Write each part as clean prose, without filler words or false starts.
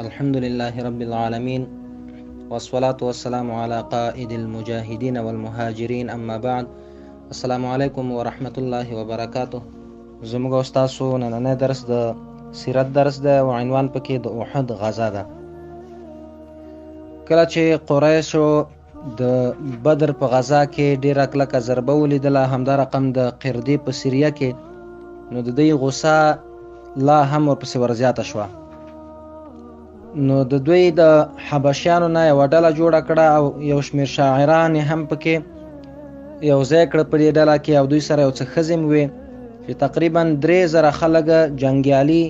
الحمد لله رب العالمين والصلاة والسلام على قائد المجاهدين والمهاجرين اما بعد. السلام علیکم ورحمت الله وبرکاته. زموږ استاسو نننی درس د سیرت درس ده او عنوان پکې د احد غزا ده. کله چې قریشو د بدر په غزا کې ډیره کلکه ضربه ولیدله، همدا رقم د قردې په سریه کې، نو د دوی غوسه لا هم ورپسې ورزیاته شوه. نو د دوی د حبشیانو نه یوه ډله جوړه کړه او یو شمېر شاعران هم پکې یو ځای کړه په دې ډله کې، او دوی سره یو څه ښځې هم وې چې تقریبا 3000 خلک جنګیالي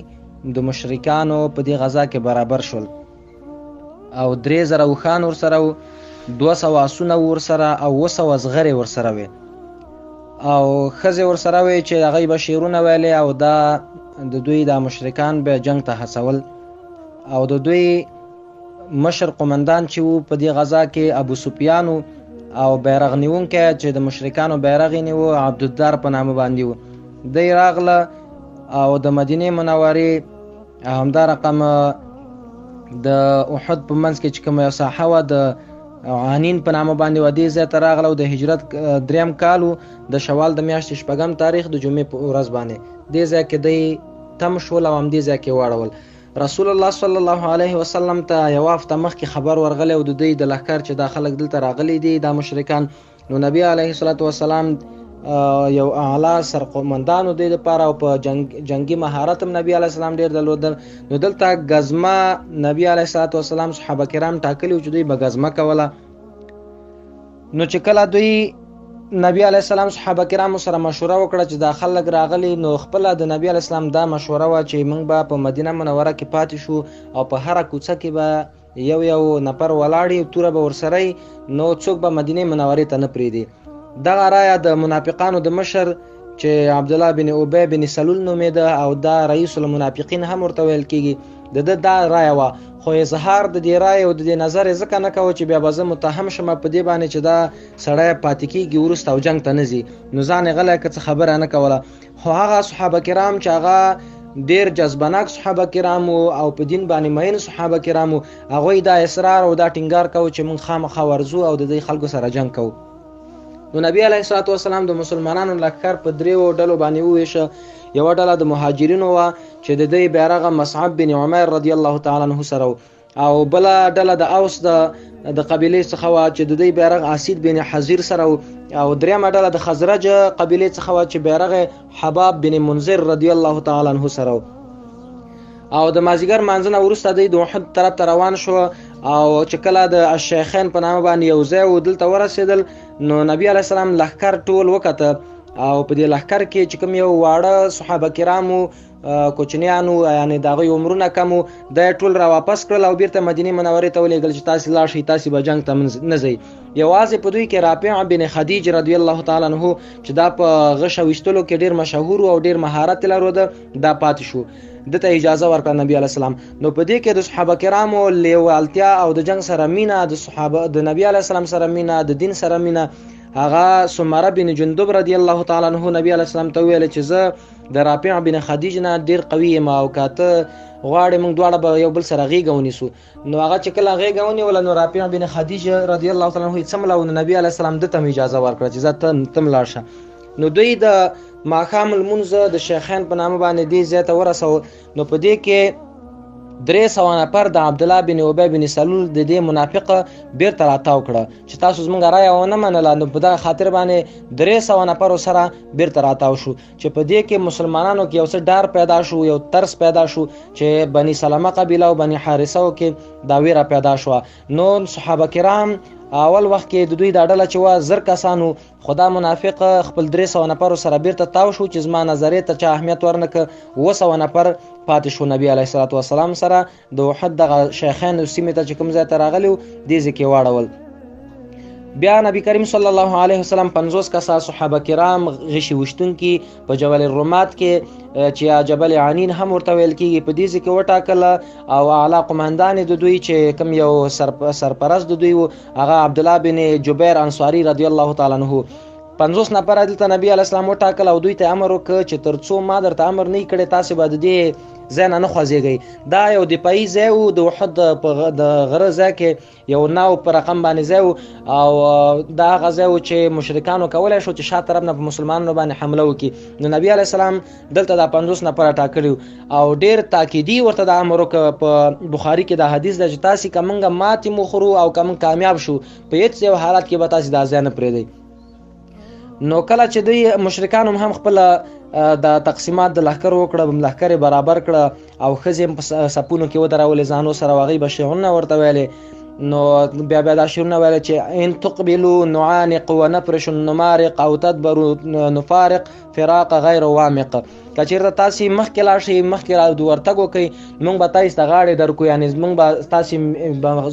د مشرکانو په دې غزا کې برابر شول، او 3000 اوښان ورسره وو، 200 آسونه ورسره او 200 زغرې ورسره وې، او ښځې ورسره وې چې هغوی به شعرونه ویلې، او دا د دوی د مشرکان به جنګ ته هڅول. او د دوی مشر قمندان چې وو په دې غزا کې ابو سفیان او بیرغ نیونکی چې د مشرکانو بیرغ یې نیوه عبدالدار په نامه باندې وو. دی راغله او د مدینې منورې همدا رقم د احد په منځ کې چې کومه یو ساحه وه د عنین په نامه باندې وه، دې ځای ته راغله او د هجرت 3 کال د شوال د میاشتې 6 تاریخ د جمعې په ورځ باندې دې ځای کې دی تم شول او همدې ځای کې واړول. رسول الله صلی الله علیه وسلم ته یو هفته مخکې خبر ورغلی او د دوی د لښکر چې دا خلک دلته راغلي دي دا مشرکان، نو نبی علیه الصلاة والسلام یو اعلی سرقومندان و دی دپاره او په جنگي مهارت هم نبی علیه السلام ډېر درلودل. نو دلته ګزمه نبی علیه الصلاة والسلام صحابه کرام ټاکلي وو چې دوی به ګزمه کوله. نو چې کله دوی نبی علیه السلام صحابه کرامو سره مشوره وکړه چې دا خلک راغلي، نو خپله د نبی علیه السلام دا مشوره وه چې موږ به په مدینه منوره کې پاتې شو او په هره کوڅه کې به یو نفر ولاړ وي، توره به ورسره وي، نو څوک به مدینې منورې ته نه پرېږدي. دغه رایه د منافقانو د مشر چې عبدالله بن ابی بن سلول نومېده او دا رئیس المنافقین هم ورته ویل کېږي، د ده دا رایه وه. خو اظهار د دې رایې او د دې نظر یې ځکه نه کوه چې بیا به زه متهم شم په دې باندې چې دا سړی پاتې کېږي وروسته او جنګ ته نه ځي، نو ځان یې غلی که څه خبره نه کوله. خو هغه صحابه کرام چې هغه ډېر جذبناک صحابه کرام او په دین باندې مین صحابه کرام، هغوی دا اصرار او دا ټینګار کوو چې موږ خامخا ورځو او د دې خلکو سره جنګ کوو. نو نبی علیه الصلاة والسلام د مسلمانانو لښکر په 3 ډلو باندې وویشه. یوه ډله د مهاجرینو وه چې د دوی بیرغه مصعب بن عمیر رضی الله تعالی عنه سره و، او بله ډله د اوس د قبیلې څخه وه چې د دوی بیرغ اسید بن حزیر سره و، او درېیمه ډله د خزرج قبیلې څخه وه چې بیرغ حباب بن منذر رضی الله تعالی عنه سره و. او د مازدیګر مانځه نه وروسته دوی د احد طرف ته روان شو، او چې کله د الشیخین په نامه باندې یو ځای و دلته ورسېدل، نو نبی علیه السلام لښکر ټول وکته، او په دې لښکر کې چې کوم یو واړه صحابه کرامو کوچنیانو یعنې د هغوی عمرونه کم و، دا یې ټول را واپس کړل او بیرته مدینې منورې ته ولېږل چې تاسې لاړ شئ، تاسې به جنګ ته نه ځئ. یوازې په دوی کې رافع بن خدیج رضی الله تعالی عنه چې دا په غش ویشتلو کې ډېر مشهور او ډېر مهارت یې لرلوده، دا پاتې شو، دته اجازه ورکړه نبی علیه السلام. نو په دې کې د صحابه کرامو لیوالتیا او د جنګ سره مینه، د نبی علیه السلام سره مینه، د دین سره مینه، هغه سمره بن جندب رضی الله تعالی عنه نبی علیه السلام ته ویل چې زه د رافع بن خدیج نه ډېر قوي یم او که ته غواړې موږ دواړه به یو بل سره غېږه ونیسو. نو هغه چې کله غېږه ونیوله، نو رافع بن خدیج رضی الله تعالی عنه یې څمله، نو نبی علیه السلام ده ته هم اجازه ورکړه چې زه ته لاړ شه. نو دوی د ماښام لمونځ د شیخین په نامه باندې دې ځای ته ورسوه. نو په دې کې 300 نفر د عبدالله بن ابی بن سلول د دې منافق بیرته راتاو کړه چې تاسو زموږ رایه ونه منله، نو په دغه خاطر باندې 300 نفرو سره بیرته راتاو شو، چې په دې کې مسلمانانو کې یو څه ډار پیدا شو، یو ترس پیدا شو چې بني سلمه قبیله او بني حارثه کې دا ویره پیدا شوه. نو صحابه کرام اول وخت کې د دوی دا ډله چې وه 1000 کسانو، خدا منافق خپل 300 نفرو سره بیرته تاو شو چې زما نظریې ته چا اهمیت ورنکه، 200 نفر پاتې شو نبی علیه الصلاة والسلام سره د احد دغه شیخین سیمې ته چې کوم ځای ته راغلي وو دې ځای کې واړول. بیا نبی کریم صلی الله علیه وسلم 50 کسه صحابه کرام غشي وشتونکي په جبل الرومات کې چې جبل عنین هم ورته ویل کېږي په دې ځای کې وټاکله، او اعلی قمندان د دوی چې کوم یو سرپرست د دوی و هغه عبدالله بن جبیر انصاري رضی الله تعالی عنه 50 نفر دلته نبی علیه السلام وټاکل او دوی ته امر وکړ چې تر څو ما درته امر نه کړی تاسې به د دې ځای نه خوځېږئ. دا یو دفاعي ځای و، د احد د غره ځای کې یو ناو په رقم باندې ځای و، او دا هغه ځای و چې مشرکانو کولی شو چې شا طرف نه په مسلمانانو باندې حمله وکړي. نو نبي علیه السلام دلته دا 50 نفره ټاکلي او ډېر تاکیدي ورته دا امر وکړ. په بخاري کې دا حدیث ده چې تاسې که موږ ماتې مخورو او که موږ کامیاب شو په هېڅ یو حالت کې به تاسې دا ځای نه پرېږدئ. نو کله چې دوی مشرکانو هم خپله د تقسیمات د لښکر وکړه، لښکر یې برابر کړه او ښځې په صفونو کې ودرولې ځانو سره، هغوی به شعرونه ورته ویلې. نو بیا دا شعرونه ویل چې ان تقبلوا نعانق ونفرش النمارق او تدبروا نفارق فراق غیر وامق. که چېرته تاسې مخکې لاړ شئ، مخکې ورتګ وکئ، موږ به تاسې ته غاړې درکړو، یعنې موږ به تاسې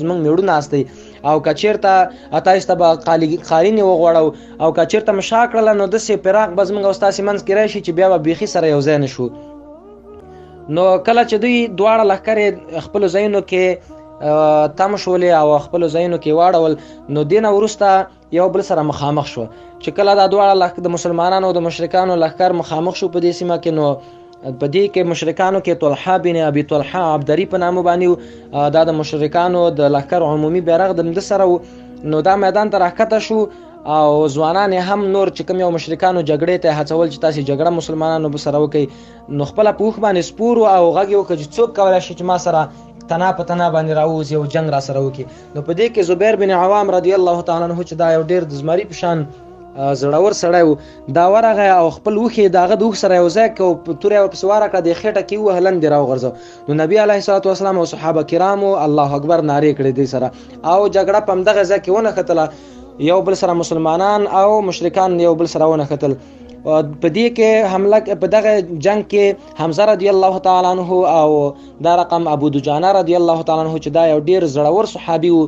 زموږ میړونه استئ. او که چېرته تاسې ته به قالینې وغوړو او که چېرته مو شا کړله نو داسې فراق به زموږ او ستاسې منځ کې راشي چې بیا به بیخي سره یو ځای نه شو. نو کله چې دوی دواړه لښکرې خپلو ځایونو کې تم شولې او خپلو ځایونو کې واړول، نو دې نه وروسته یو بل سره مخامخ شو. چې کله دا دواړه د مسلمانانو او د مشرکانو لښکر مخامخ شو په دې سیمه کې، نو په دې کې مشرکانو کې طلحه بن ابي طلحه عبدري په نامه باندې دا د مشرکانو د لښکر عمومي بیرغ د ده سره و. نو دا میدان ته راښکته شو او ځوانان هم نور چې کوم یو مشرکانو جګړې ته هڅول چې تاسې جګړه مسلمانانو سره وکئ، نو خپله په اوښ باندې سپور او غږ یې وکړه چې څوک کولی شي چې ما سره تنا په تنا باندې راووځي او جنګ را سره وکړي. نو په دې کې زبیر بن عوام رضی الله تعالی عنه چې دا یو ډېر د زمري په شان زړور سړی و، دا ورغی او خپل اوښ یې د هغه د اوښ سره یو ځای کړ او توره یې ورپسې واره کړه، د خېټه کې ووهه، لاندې راوغورځو. نو نبي علیه الصلاة والسلام او صحابه کرامو الله اکبر نارې کړې دې سره، او جګړه په همدغه ځای کې ونښتله. یو بل سره مسلمانان او مشرکان یو بل سره ونښتل. په دې کې حمله په دغه جنگ کې حمزه رضی الله تعالی عنه او دا رقم ابو دجانه رضی الله تعالی عنه چې دا یو ډیر زړور صحابي و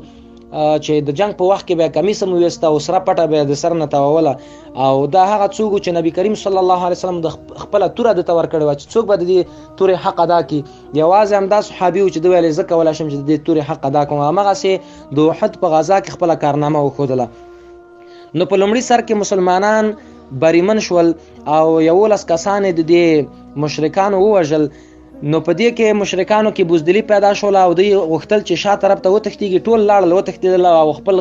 چې د جنگ په وخت کې به کمیس هم ویسته او سره پټه به د سر نه تاووله، او دا هغه څوک چې نبی کریم صلی الله علیه وسلم د خپله توره دته ورکړې وه چې څوک به د دې تورې حق ادا کړي. یوازې همدا صحابي و چې ده ویلې زه کولی شم چې د دې تورې حق ادا کړم. همغسې د احد په غزا کې خپله کارنامه وښودله. نو په لومړي سر کې مسلمانان بریمن شول او 11 کسان د دې مشرکانو ووژل. نو په دې کې مشرکانو کې بزدلي پیدا شوله او دوی غوښتل چې شا طرف ته وتښتېږي. ټول لاړل وتښتېدل او خپل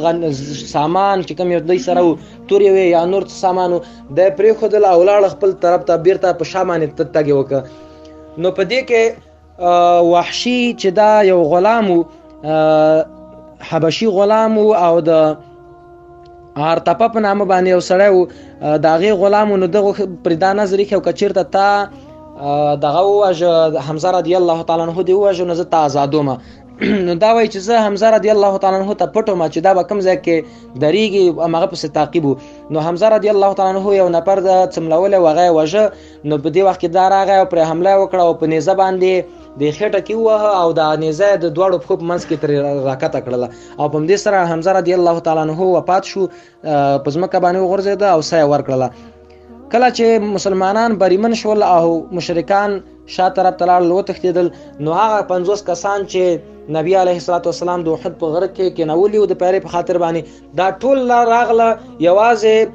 سامان چې کوم یو دوی سره و، تورې وې یا نور څه سامان و، دی یې پرېښودل او لاړ خپل طرف ته بېرته په شا باندې تګ یې وکړه. نو په دې کې وحشي چې دا یو غلام و، حبشي غلام و او د ارتپه په نامه باندې یو سړی و، د هغې غلام و. نو دغه پرې دا نظر ایښی که چېرته تا دغه ووژه حمزه رضی الله تعالی عنه دې ووژه نو زه تا ازادومه. نو دا وایي چې زه حمزه رضی الله تعالی عنه ته پټومه چې دا به کوم ځای کې درېږي، همغه پسې تعقیب و. نو حمزه رضی الله تعالی عنه یو نفر د څملولی و، هغه یې وژه. نو په دې وخت کې دا راغی او پرې حمله یې وکړه او په نیزه باندې د خېټه کې ووهه او دا نیزه د دواړو پښو په منځ کې ترې راکته کړله او په همدې سره حمزه رضی الله تعالی عنه وفات شو، په ځمکه باندې وغورځېده او ساه یې ورکړله. کله چې مسلمانان بریمن شول او مشرکان شا طرف ته لاړل وتښتېدل، نو هغه 50 کسان چې نبی علیه الصلاة والسلام د احد په غره کې کېنولي وو د پیرې په خاطر باندې، دا ټول راغله. یوازې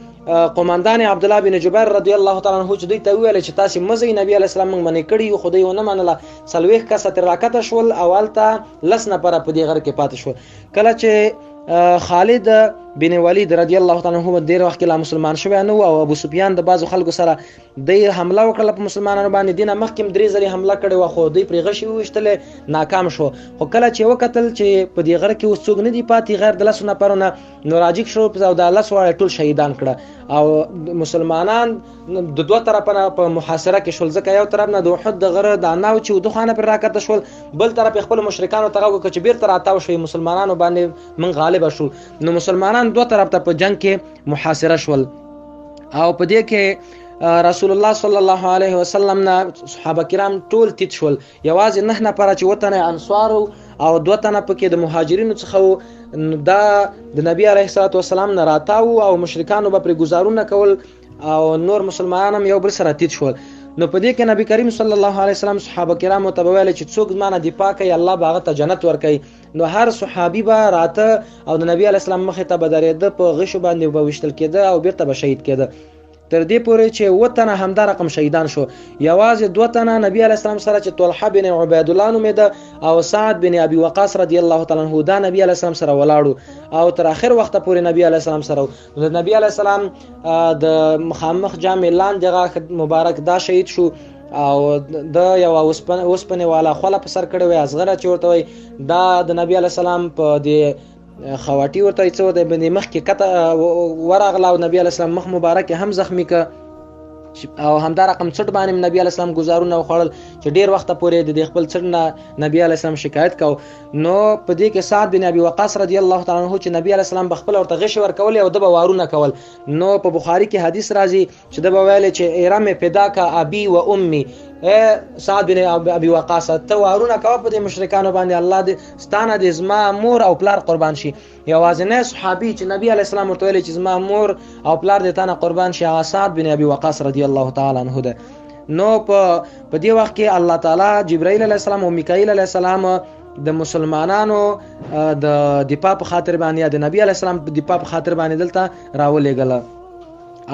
قوماندان عبدالله بن جبیر رضی الله تعالی عنه چې دوی ته وویل چې تاسې مه ځئ، نبي علیه السلام موږ منې کړي یو، خو دوی ونه منله. 40 کسه ترې راکته شول او هلته 10 نفره په دې غره کې پاتې شول. کله چې خالد بن ولید رضی الله تعالی عنه ډېر وخت کې لا مسلمان شوی نه و او ابو سفیان د بعضو خلکو سره دوی حمله وکړله په مسلمانانو باندې. دې نه مخکې هم 3 ځلې حمله کړې وه خو دوی پرې غشې وویشتلې، ناکام شو. خو کله چې وکتل چې په دې غره کې اوس څوک نه دي پاتې غیر د 10 نفرو نه، نو راجګ شو او د 10 واړه ټول شهیدان کړه او مسلمانان د دوه طرفه نه په محاصره کې شول. ځکه یو طرف نه د احد د غره د ناو چې د خانه پر راکته شول، بل طرف خپل مشرکانو ته غوښتل چې بیرته راتاو شي مسلمانانو باندې من غالب شو. نو مسلمانان دوه طرف ته په جنگ کې محاصره شول او په دې کې رسول الله صلی الله علیه وسلم نه صحابه کرام ټول تیت شول. یوازې 9 نفره چې وطن انصار او 2 تنه پکې د مهاجرینو څخه دا د نبی علیه الصلاة والسلام نه راتاو او مشرکانو به پرې ګزارونه کول او نور مسلمانان هم یو بل سره تیت شول. نو په دې کې نبی کریم صلی الله علیه وسلم صحابه کرامو ته ویل چې څوک زما دفاع کوي الله به هغه ته جنت ورکوي. نو هر صحابي به راته او د نبی علیه السلام مخې ته به درېده، په غشو باندې به ویشتل کېده او بیرته به شهید کېده. تر دې پورې چې 7 تنه همدا رقم شهیدان شو. یوازې 2 تنه نبی علیه السلام سره چې طلحه بن عبید الله نومېده او سعد بن ابي وقاص رضی الله تعالی عنہ دا نبی علیه السلام سره ولاړو او تر اخر وخت پورې نبی علیه السلام سره. د نبی علیه السلام د مخامخ جامع لاندې مبارک دا شهید شو او د یو اوسپنې والا خوله په سر کړی وی اصغره چې ورته وی دا د نبی علیه السلام په دې خواټي ورته څه د باندې مخ کې کته ورغله او نبی علیه السلام مخ مبارک هم زخمی ک او همدا رقم څټ باندې نبی علیه السلام گزارونه وخړل چې ډیر وخت پورې د خپل څټ نه نبی علیه السلام شکایت کو. نو په دې کې سعد بن ابي وقاص رضی الله تعالی عنہ چې نبی علیه السلام بخپل ورته غش ورکول او د وارونه کول. نو په بخاری کې حدیث راځي چې د ویل چې ایرام فدا کا ابي و امي سعد بن ابي وقاص ته وارونه کوي په دې مشرکانو باندې الله دې ستانه دې زما مور او پلار قربان شي. یوازینی صحابي چې نبی علیه السلام ورته ویل چې زما مور او پلار دې تانه قربان شي هغه سعد بن ابي وقاص رضی الله تعالی عنہ ده. نو په دې وخت کې الله تعالی جبرائیل علیه السلام او میکائیل علیه السلام د مسلمانانو د دفاع په خاطر باندې د نبی علیه السلام په دفاع په خاطر باندې دلته راولېږل.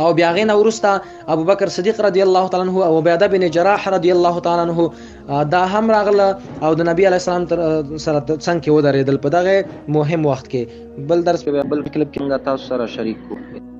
او بیا غینه ورسته ابو بکر صدیق رضی الله تعالی عنہ او عبیده بن جراح رضی الله تعالی عنہ دا هم راغله او د نبی علیه السلام سره څنګه ودرېدل په دغه مهم وخت کې. بل درس په بل کلب کې موږ تاسو سره شریک کوو.